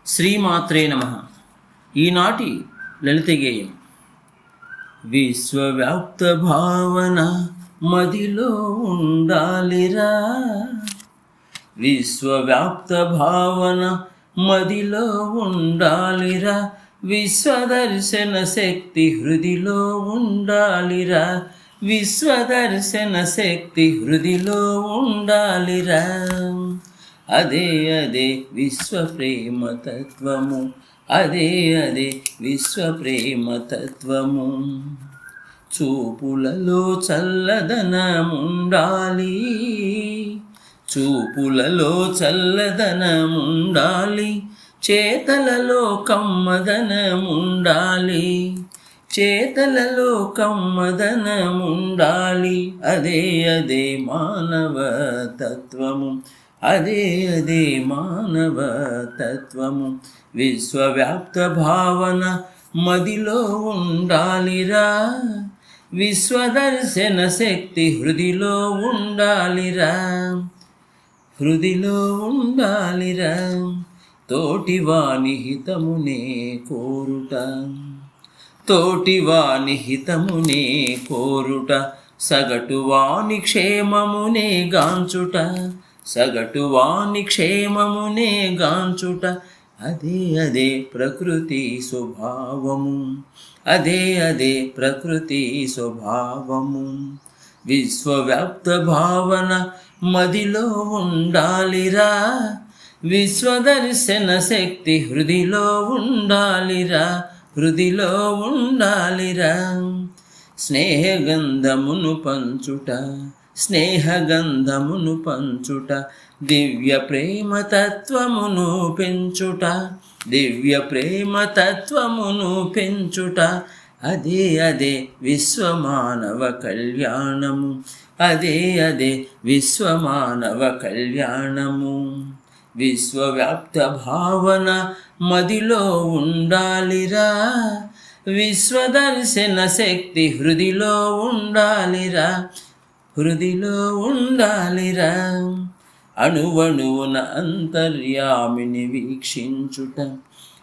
శ్రీమాత్రే నమః. ఈనాటి లలిత గేయం. విశ్వవ్యాప్త భావన మదిలో ఉండాలిరా, విశ్వవ్యాప్త భావన మదిలో ఉండాలిరా, విశ్వదర్శన శక్తి హృదిలో ఉండాలిరా, విశ్వదర్శన శక్తి హృదిలో ఉండాలిరా. అదే అదే విశ్వ ప్రేమ తత్వము, అదే అదే విశ్వ ప్రేమ తత్వము. చూపులలో చల్లదనముండాలి, చూపులలో చల్లదనముండాలి, చేతలలో కమ్మదనముండాలి, చేతలలో కమ్మదనముండాలి. అదే అదే మానవ తత్వము, అదే అదే మానవ తత్వము. విశ్వవ్యాప్త భావన మదిలో ఉండాలిరా, విశ్వదర్శన శక్తి హృదిలో ఉండాలిరా, హృదిలో ఉండాలిరా. తోటివాని హితమునే కోరుట, తోటివాని హితమునే కోరుట, సగటువాని క్షేమమునే గాంచుట, సగటువాని క్షేమమునే గాంచుట. అదే అదే ప్రకృతి స్వభావము, అదే అదే ప్రకృతి స్వభావము. విశ్వవ్యాప్త భావన మదిలో ఉండాలిరా, విశ్వదర్శన శక్తి హృదిలో ఉండాలిరా, హృదిలో ఉండాలిరా. స్నేహగంధమును పంచుట, స్నేహగంధమును పంచుట, దివ్య ప్రేమ తత్వమును పెంచుట, దివ్య ప్రేమ తత్వమును పెంచుట. అదే అదే విశ్వమానవ కళ్యాణము, అదే అదే విశ్వమానవ కళ్యాణము. విశ్వవ్యాప్త భావన మదిలో ఉండాలిరా, విశ్వదర్శన శక్తి హృదిలో ఉండాలిరా, హృదిలో ఉండాలిరా. అణువణువున అంతర్యామిని వీక్షించుట,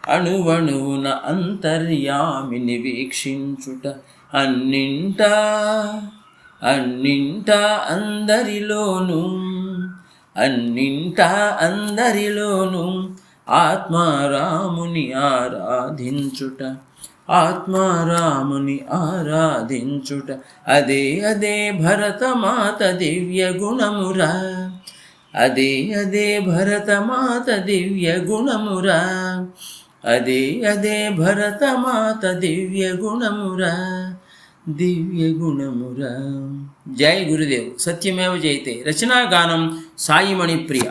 అణువణువున అంతర్యామిని వీక్షించుట. అన్నింటా అన్నింటా అందరిలోనూ, అన్నింటా అందరిలోనూ ఆత్మారాముని ఆరాధించుట, ఆత్మారాముని ఆరాధించుట. అదే అదే భరతమాత దివ్య గుణమురా, అదే అదే భరతమాత దివ్య గుణమురా, అదే అదే భరతమాత దివ్య గుణమురా, దివ్య గుణమురా. జై గురుదేవ్. సత్యమేవ జయతే. రచనా గానం సాయిమణి ప్రియ.